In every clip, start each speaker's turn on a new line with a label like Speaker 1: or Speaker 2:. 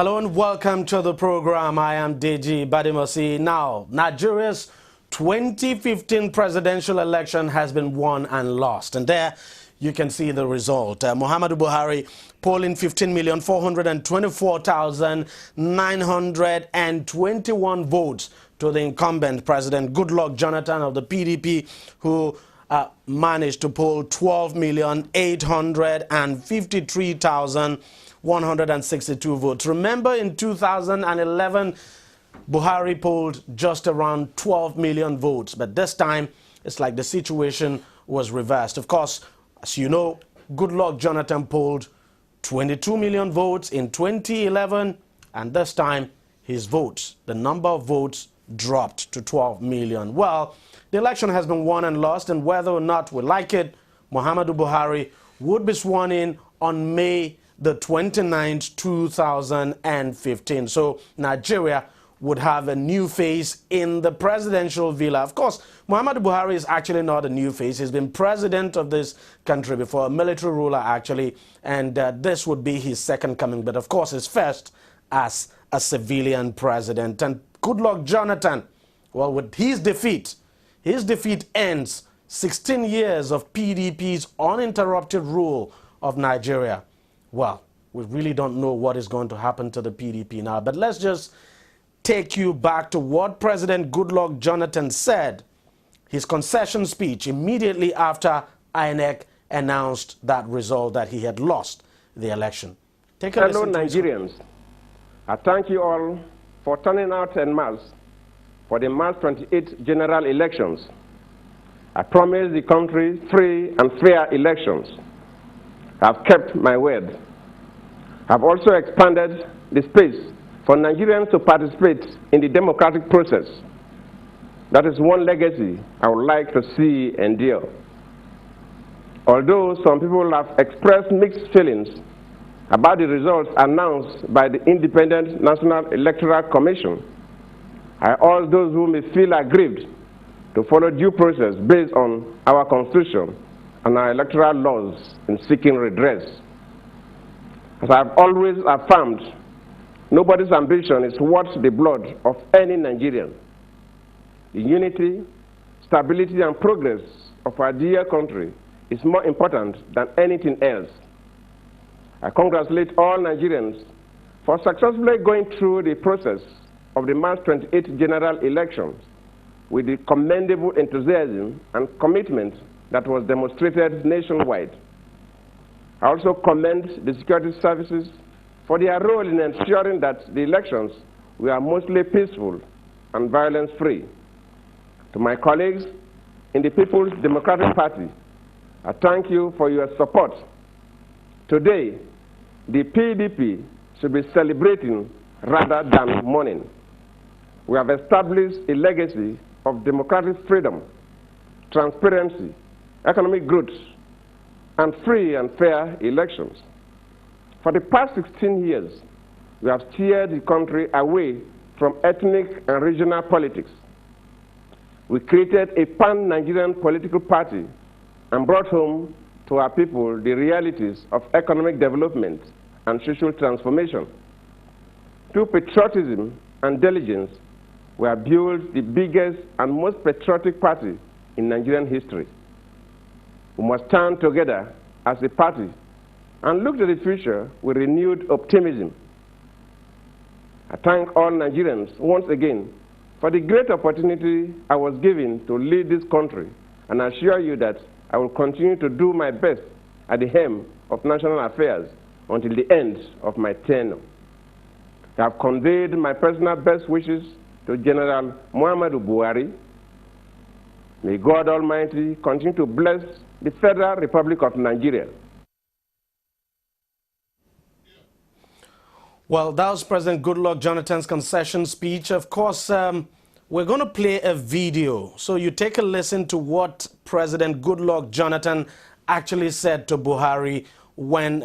Speaker 1: Hello and welcome to the program. I am DEJI360. Now, Nigeria's 2015 presidential election has been won and lost. And there you can see the result. Muhammadu Buhari polling 15,424,921 votes to the incumbent President Goodluck Jonathan of the PDP, who managed to poll 12,853,162 votes. Remember, in 2011, Buhari polled just around 12 million votes. But this time, it's like the situation was reversed. Of course, as you know, Goodluck Jonathan polled 22 million votes in 2011. And this time, his votes, the number of votes, dropped to 12 million. Well, the election has been won and lost, and whether or not we like it, Muhammadu Buhari would be sworn in on May the 29th, 2015. So Nigeria would have a new face in the presidential villa. Of course, Muhammadu Buhari is actually not a new face. He's been president of this country before, a military ruler actually, and this would be his second coming. But of course, his first as a civilian president. And Goodluck Jonathan, well, with his defeat ends 16 years of PDP's uninterrupted rule of Nigeria. Well, we really don't know what is going to happen to the PDP now. But let's just take you back to what President Goodluck Jonathan said, his concession speech immediately after INEC announced that result, that he had lost the election. Take a
Speaker 2: Hello, Nigerians. I thank you all for turning out en masse for the March 28th general elections. I promised the country free and fair elections. I've kept my word. I've also expanded the space for Nigerians to participate in the democratic process. That is one legacy I would like to see endure. Although some people have expressed mixed feelings about the results announced by the Independent National Electoral Commission, I urge those who may feel aggrieved to follow due process based on our Constitution and our electoral laws in seeking redress. As I have always affirmed, nobody's ambition is worth the blood of any Nigerian. The unity, stability, and progress of our dear country is more important than anything else. I congratulate all Nigerians for successfully going through the process of the March 28th general elections with the commendable enthusiasm and commitment that was demonstrated nationwide. I also commend the security services for their role in ensuring that the elections were mostly peaceful and violence-free. To my colleagues in the People's Democratic Party, I thank you for your support. Today, the PDP should be celebrating rather than mourning. We have established a legacy of democratic freedom, transparency, economic growth, and free and fair elections. For the past 16 years, we have steered the country away from ethnic and regional politics. We created a pan-Nigerian political party and brought home to our people the realities of economic development and social transformation. Through patriotism and diligence, we have built the biggest and most patriotic party in Nigerian history. We must stand together as a party and look to the future with renewed optimism. I thank all Nigerians once again for the great opportunity I was given to lead this country, and I assure you that I will continue to do my best at the helm of national affairs until the end of my tenure. I have conveyed my personal best wishes to General Muhammadu Buhari. May God Almighty continue to bless the Federal Republic of Nigeria.
Speaker 1: Well, that was President Goodluck Jonathan's concession speech. Of course, we're going to play a video. So you take a listen to what President Goodluck Jonathan actually said to Buhari when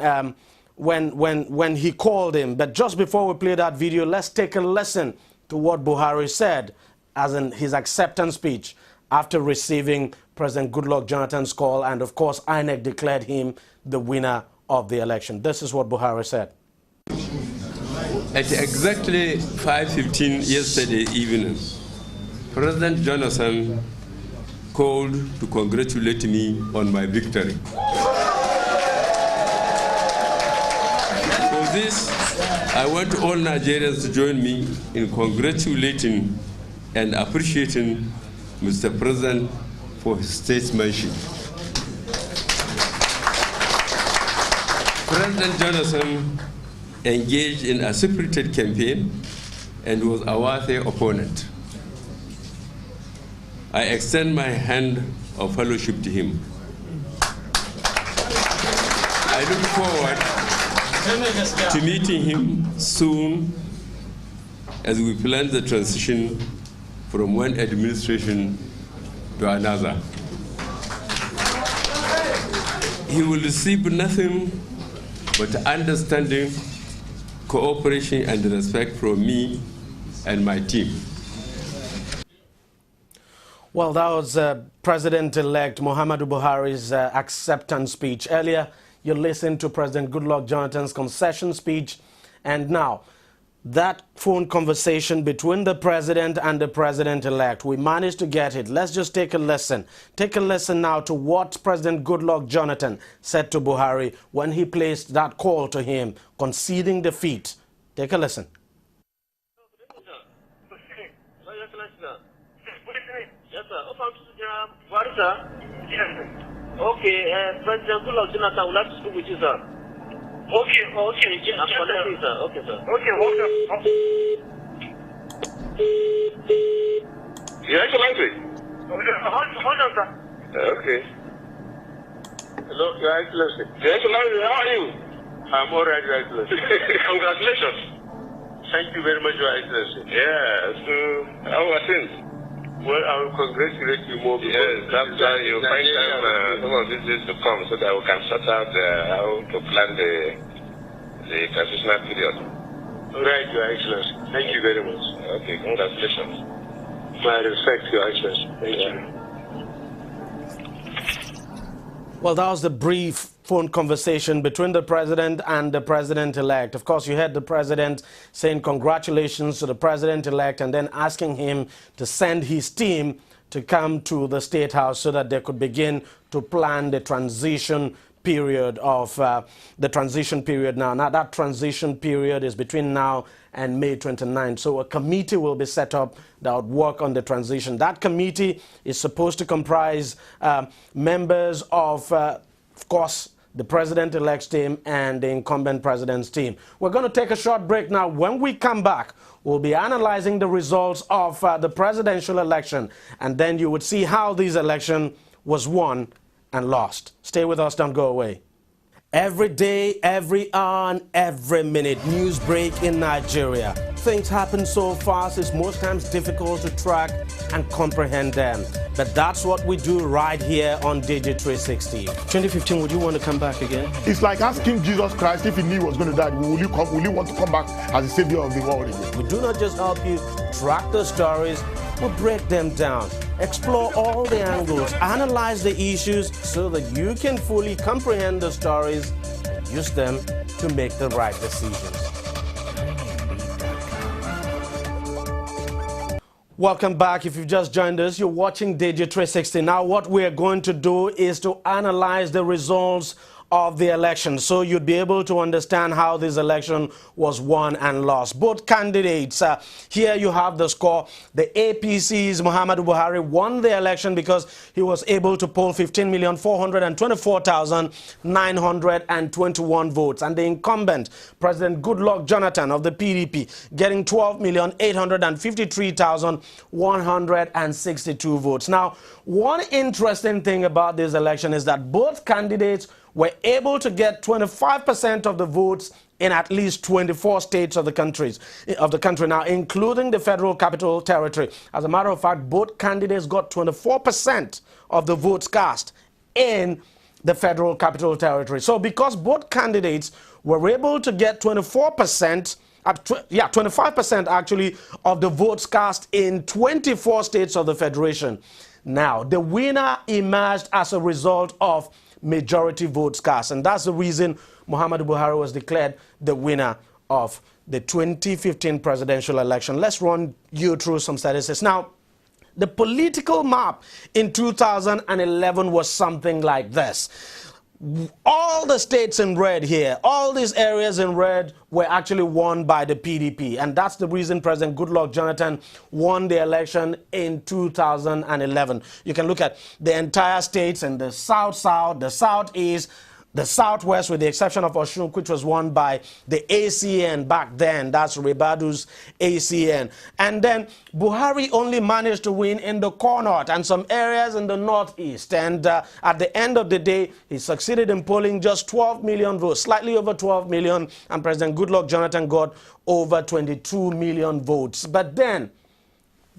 Speaker 1: he called him. But just before we play that video, let's take a listen to what Buhari said as in his acceptance speech after receiving President Goodluck Jonathan's call. And of course, INEC declared him the winner of the election. This is what Buhari said.
Speaker 3: At exactly 5:15 yesterday evening, President Jonathan called to congratulate me on my victory. For this, I want all Nigerians to join me in congratulating and appreciating Mr. President for his statesmanship. President Jonathan engaged in a spirited campaign and was a worthy opponent. I extend my hand of fellowship to him. I look forward to meeting him soon as we plan the transition from one administration to another. He will receive nothing but understanding, cooperation, and respect from me and my team.
Speaker 1: Well, that was President-elect Muhammadu Buhari's acceptance speech. Earlier, you listened to President Goodluck Jonathan's concession speech, and now that phone conversation between the president and the president-elect, we managed to get it. Let's just take a listen. Take a listen now to what President Goodluck Jonathan said to Buhari when he placed that call to him, conceding defeat. Take a listen.
Speaker 4: Okay, President Goodluck Jonathan would like to speak with you, sir. Okay, I'm connecting, sir. Okay, sir. Okay, hold on. Your Excellency. Hold on, sir. Okay. Hello, Your Excellency. Your Excellency, how are you? I'm all right, Your Excellency. Congratulations. Thank you very much, Your Excellency. Yeah, so how are things? Well, I will congratulate you more. Yes, after you find time, some of these days to come so that we can sort out how to plan the transitional period. All right, Your Excellency. Thank you very much. Okay, congratulations. My respect, Your Excellency. Thank you.
Speaker 1: Well, that was the brief phone conversation between the president and the president-elect. Of course, you heard the president saying congratulations to the president-elect and then asking him to send his team to come to the State House so that they could begin to plan the transition period of now. Now, that transition period is between now and May 29th. So a committee will be set up that would work on the transition. That committee is supposed to comprise members of course, the president-elect's team and the incumbent president's team. We're going to take a short break now. When we come back, we'll be analyzing the results of the presidential election, and then you would see how this election was won and lost. Stay with us, don't go away. Every day, every hour, and every minute, news break in Nigeria. Things happen so fast, it's most times difficult to track and comprehend them. But that's what we do right here on DEJI360. 2015, would you want to come back again?
Speaker 5: It's like asking Jesus Christ if he knew he was going to die, will you want to come back as the savior of the world again?
Speaker 1: We do not just help you track the stories, we break them down, explore all the angles, analyze the issues so that you can fully comprehend the stories and use them to make the right decisions. Welcome back. If you've just joined us, you're watching DEJI360. Now, what we're going to do is to analyze the results of the election, so you'd be able to understand how this election was won and lost. Both candidates, here you have the score. The APC's Muhammadu Buhari won the election because he was able to poll 15,424,921 votes, and the incumbent, President Goodluck Jonathan of the PDP, getting 12,853,162 votes. Now, one interesting thing about this election is that both candidates were able to get 25% of the votes in at least 24 states of the country now, including the Federal Capital Territory. As a matter of fact, both candidates got 24% of the votes cast in the Federal Capital Territory. So because both candidates were able to get 25% actually of the votes cast in 24 states of the Federation, now the winner emerged as a result of majority votes cast, and that's the reason Muhammadu Buhari was declared the winner of the 2015 presidential election. Let's run you through some statistics. Now, the political map in 2011 was something like this. All the states in red here, all these areas in red were actually won by the PDP. And that's the reason President Goodluck Jonathan won the election in 2011. You can look at the entire states in the South-South, the Southeast, the Southwest, with the exception of Osun, which was won by the ACN back then. That's Ribadu's ACN. And then Buhari only managed to win in the North and some areas in the Northeast. And at the end of the day, he succeeded in polling just 12 million votes, slightly over 12 million. And President Goodluck Jonathan got over 22 million votes. But then,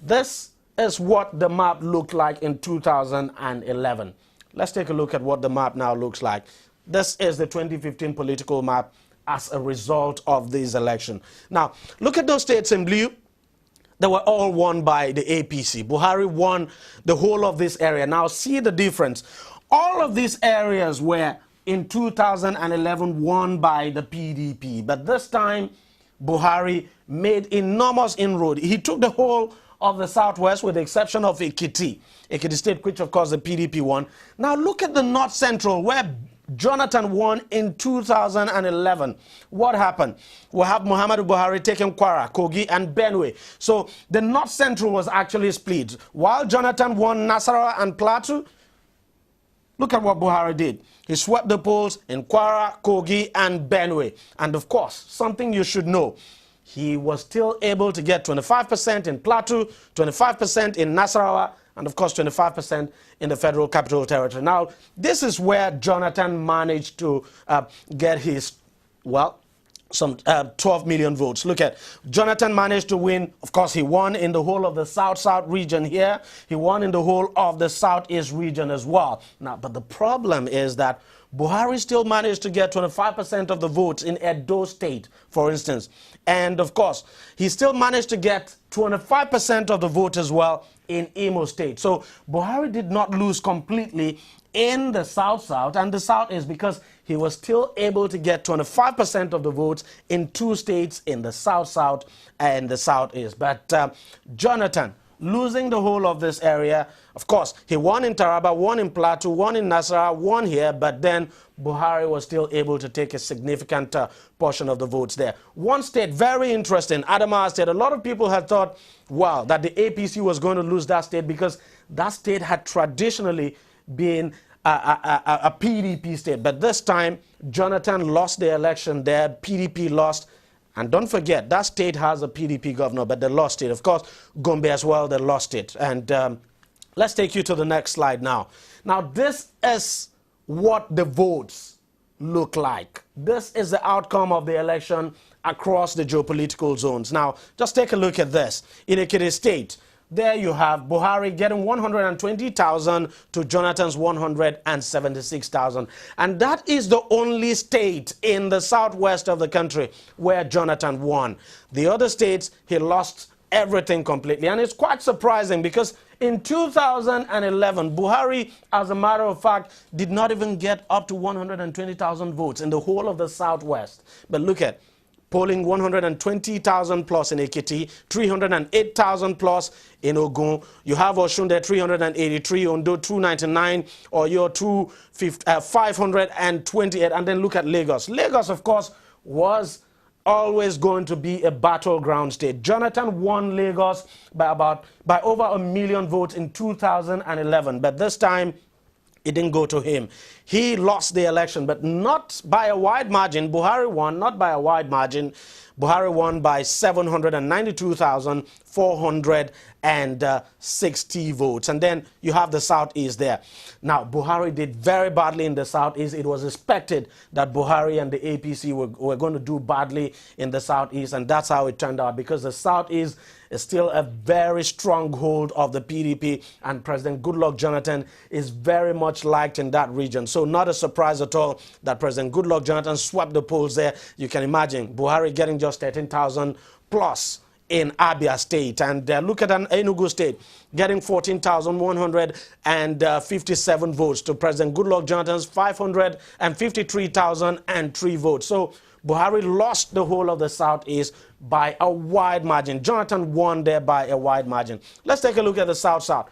Speaker 1: this is what the map looked like in 2011. Let's take a look at what the map now looks like. This is the 2015 political map as a result of this election. Now, look at those states in blue. They were all won by the APC. Buhari won the whole of this area. Now, see the difference. All of these areas were, in 2011, won by the PDP. But this time, Buhari made enormous inroad. He took the whole of the Southwest, with the exception of Ekiti State, which, of course, the PDP won. Now, look at the North Central, where Jonathan won in 2011. What happened? We have Muhammadu Buhari taking Kwara, Kogi, and Benue. So the North Central was actually split. While Jonathan won Nasarawa and Plateau, look at what Buhari did. He swept the polls in Kwara, Kogi, and Benue. And of course, something you should know, he was still able to get 25% in Plateau, 25% in Nasarawa, and of course 25% in the Federal Capital Territory. Now, this is where Jonathan managed to get his, well, some 12 million votes. Look at, Jonathan managed to win. Of course, he won in the whole of the South-South region here. He won in the whole of the Southeast region as well. Now, but the problem is that Buhari still managed to get 25% of the votes in Edo State, for instance. And of course, he still managed to get 25% of the vote as well in Imo State. So Buhari did not lose completely in the South-South and the Southeast, because he was still able to get 25% of the votes in two states, in the South-South and the Southeast. But Jonathan, losing the whole of this area, of course, he won in Taraba, won in Plateau, won in Nasarawa, won here, but then Buhari was still able to take a significant portion of the votes there. One state, very interesting, Adamawa State. A lot of people had thought, wow, that the APC was going to lose that state, because that state had traditionally been a PDP state. But this time, Jonathan lost the election there, PDP lost. And don't forget, that state has a PDP governor, but they lost it. Of course, Gombe as well, they lost it. And let's take you to the next slide now. Now, this is what the votes look like. This is the outcome of the election across the geopolitical zones. Now, just take a look at this. In Ekiti State, there you have Buhari getting 120,000 to Jonathan's 176,000. And that is the only state in the southwest of the country where Jonathan won. The other states, he lost everything completely. And it's quite surprising, because in 2011, Buhari, as a matter of fact, did not even get up to 120,000 votes in the whole of the southwest. But look at, polling 120,000 plus in Ekiti, 308,000 plus in Ogun. You have Osun there, 383, Ondo 299, Oyo 528, and then look at Lagos. Lagos, of course, was always going to be a battleground state. Jonathan won Lagos by over 1 million votes in 2011, but this time it didn't go to him. He lost the election, but not by a wide margin. Buhari won, not by a wide margin. Buhari won by 792,460 votes. And then you have the Southeast there. Now, Buhari did very badly in the Southeast. It was expected that Buhari and the APC were going to do badly in the Southeast, and that's how it turned out, because the Southeast is still a very strong hold of the PDP, and President Goodluck Jonathan is very much liked in that region. So not a surprise at all that President Goodluck Jonathan swept the polls there. You can imagine Buhari getting just 13,000 plus in Abia State. And look at Enugu State getting 14,157 votes to President Goodluck Jonathan's 553,003 votes. So Buhari lost the whole of the Southeast by a wide margin. Jonathan won there by a wide margin. Let's take a look at the South-South.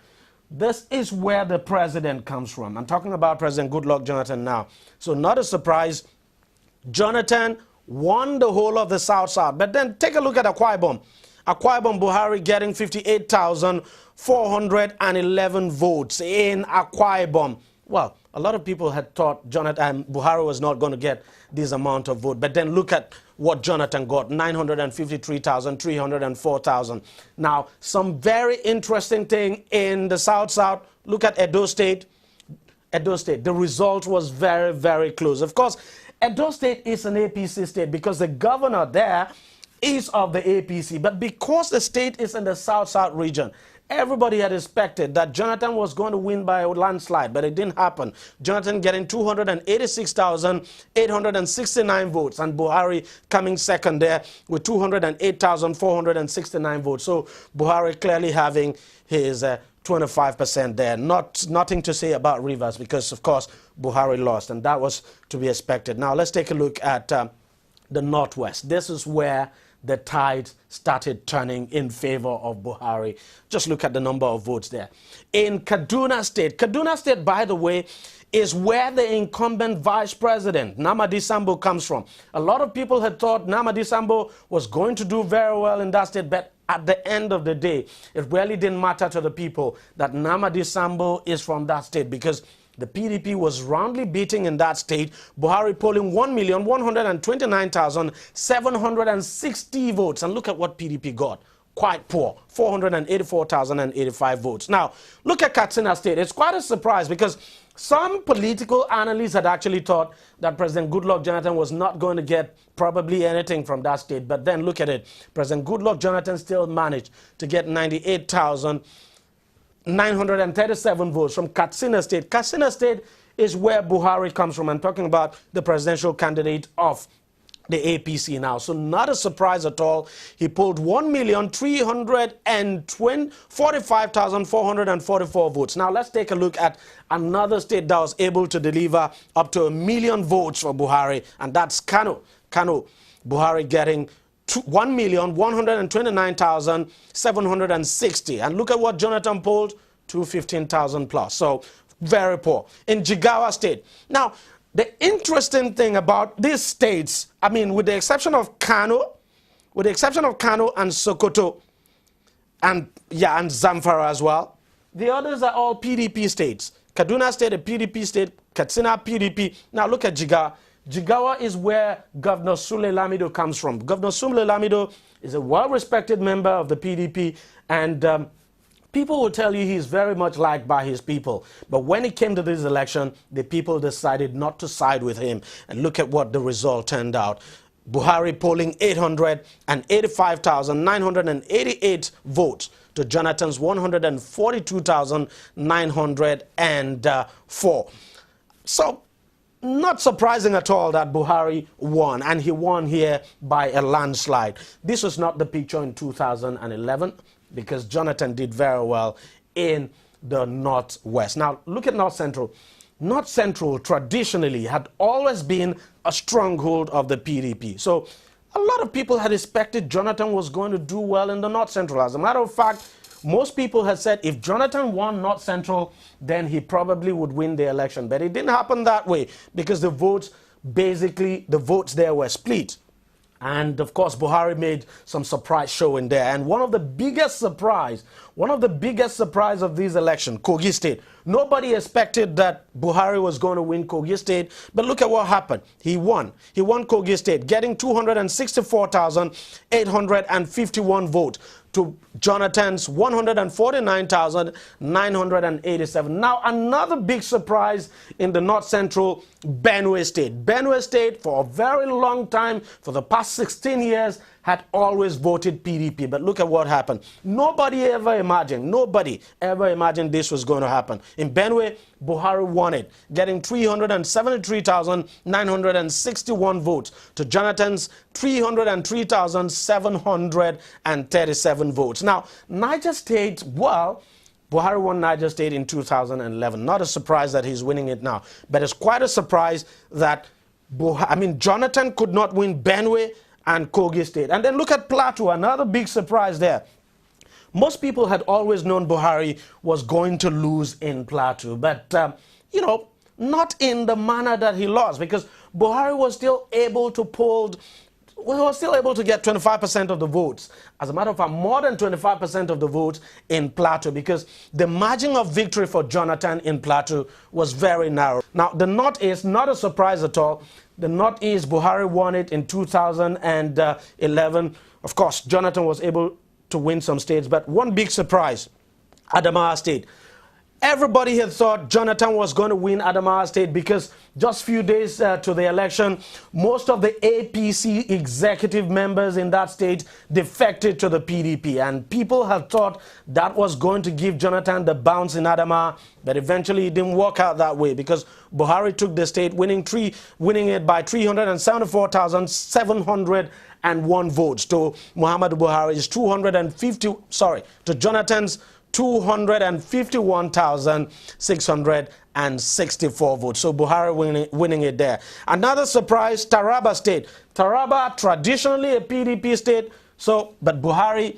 Speaker 1: This is where the president comes from. I'm talking about President Goodluck Jonathan now. So not a surprise, Jonathan won the whole of the South-South. But then take a look at Akwa Ibom. Akwa Ibom, Buhari getting 58,411 votes in Akwa Ibom. Well, a lot of people had thought Buhari was not going to get this amount of vote. But then look at what Jonathan got, 953,304,000. Now, some very interesting thing in the South-South. Look at Edo State. Edo State, the result was very, very close. Of course, Edo State is an APC state because the governor there is of the APC. But because the state is in the South-South region, everybody had expected that Jonathan was going to win by a landslide, but it didn't happen. Jonathan getting 286,869 votes, and Buhari coming second there with 208,469 votes. So Buhari clearly having his 25% there. Nothing to say about Rivers because, of course, Buhari lost, and that was to be expected. Now, let's take a look at the Northwest. This is where the tide started turning in favor of Buhari. Just look at the number of votes there. In Kaduna State, by the way, is where the incumbent vice president, Namadi Sambo, comes from. A lot of people had thought Namadi Sambo was going to do very well in that state, but at the end of the day, it really didn't matter to the people that Namadi Sambo is from that state because the PDP was roundly beating in that state. Buhari polling 1,129,760 votes. And look at what PDP got. Quite poor, 484,085 votes. Now, look at Katsina State. It's quite a surprise because some political analysts had actually thought that President Goodluck Jonathan was not going to get probably anything from that state. But then look at it. President Goodluck Jonathan still managed to get 98,937 votes from Katsina State. Katsina State is where Buhari comes from. I'm talking about the presidential candidate of the APC now. So not a surprise at all. He pulled 1,345,444 votes. Now let's take a look at another state that was able to deliver up to 1 million votes for Buhari, and that's Kano. Buhari getting 1,129,760. And look at what Jonathan polled, 215,000 plus. So very poor. In Jigawa State. Now, the interesting thing about these states, I mean, with the exception of Kano and Sokoto, and Zamfara as well, the others are all PDP states. Kaduna State, a PDP state, Katsina, PDP. Now look at Jigawa. Jigawa is where Governor Sule Lamido comes from. Governor Sule Lamido is a well-respected member of the PDP, and people will tell you he's very much liked by his people. But when it came to this election, the people decided not to side with him. And look at what the result turned out. Buhari polling 885,988 votes to Jonathan's 142,904. So, not surprising at all that Buhari won, and he won here by a landslide. This was not the picture in 2011 because Jonathan did very well in the Northwest. Now, look at North Central. North Central traditionally had always been a stronghold of the PDP. So a lot of people had expected Jonathan was going to do well in the North Central. As a matter of fact, most people had said if Jonathan won North Central, then he probably would win the election. But it didn't happen that way because the votes there were split. And of course, Buhari made some surprise showing there. And one of the biggest surprise of this election, Kogi State. Nobody expected that Buhari was going to win Kogi State. But look at what happened. He won. He won Kogi State, getting 264,851 votes to Jonathan's 149,987. Now, another big surprise in the North Central Benue State. Benue State, for a very long time, for the past 16 years, had always voted PDP. But look at what happened. Nobody ever imagined this was going to happen. In Benue, Buhari won it, getting 373,961 votes to Jonathan's 303,737 votes. Now, Niger State, well, Buhari won Niger State in 2011. Not a surprise that he's winning it now. But it's quite a surprise that Jonathan could not win Benue and Kogi State. And then look at Plateau, another big surprise there. Most people had always known Buhari was going to lose in Plateau, but, not in the manner that he lost, because Buhari was still able to get 25% of the votes. As a matter of fact, more than 25% of the votes in Plateau, because the margin of victory for Jonathan in Plateau was very narrow. Now, the Northeast, not a surprise at all. The Northeast, Buhari won it in 2011. Of course, Jonathan was able to win some states, but one big surprise, Adamawa State. Everybody had thought Jonathan was going to win Adamawa State because just few days to the election, most of the APC executive members in that state defected to the PDP, and people had thought that was going to give Jonathan the bounce in Adamawa, but eventually it didn't work out that way because Buhari took the state, winning it by 374,701 votes to Muhammadu Buhari's to Jonathan's 251,664 votes. So Buhari winning it there. Another surprise, Taraba State. Taraba, traditionally a PDP state, but Buhari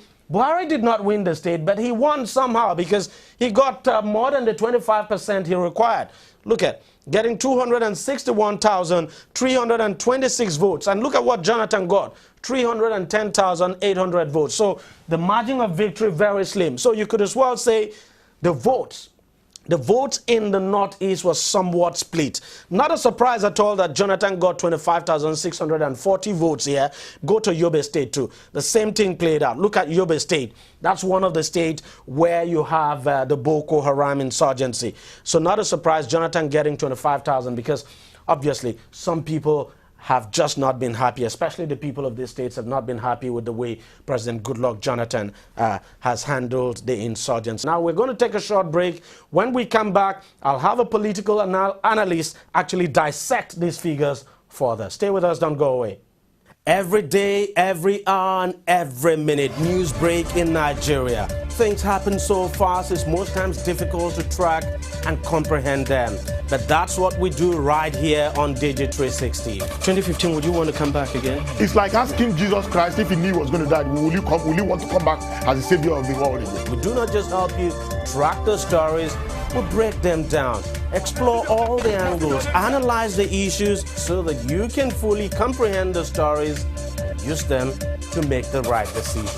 Speaker 1: did not win the state, but he won somehow because he got more than the 25% he required. Look at getting 261,326 votes. And look at what Jonathan got, 310,800 votes. So the margin of victory very slim. So you could as well say the votes in the Northeast was somewhat split. Not a surprise at all that Jonathan got 25,640 votes here. Go to Yobe State too. The same thing played out. Look at Yobe State. That's one of the states where you have the Boko Haram insurgency. So not a surprise Jonathan getting 25,000 because obviously some people have just not been happy, especially the people of these states have not been happy with the way President Goodluck Jonathan has handled the insurgents. Now we're going to take a short break. When we come back, I'll have a political analyst actually dissect these figures further. Stay with us, don't go away. Every day, every hour, and every minute, news break in Nigeria. Things happen so fast, it's most times difficult to track and comprehend them. But that's what we do right here on DEJI360. 2015, would you want to come back again?
Speaker 5: It's like asking Jesus Christ if he knew he was going to die, will you want to come back as the savior of the world again?
Speaker 1: We do not just help you track the stories, we break them down, explore all the angles, analyze the issues so that you can fully comprehend the stories and use them to make the right decisions.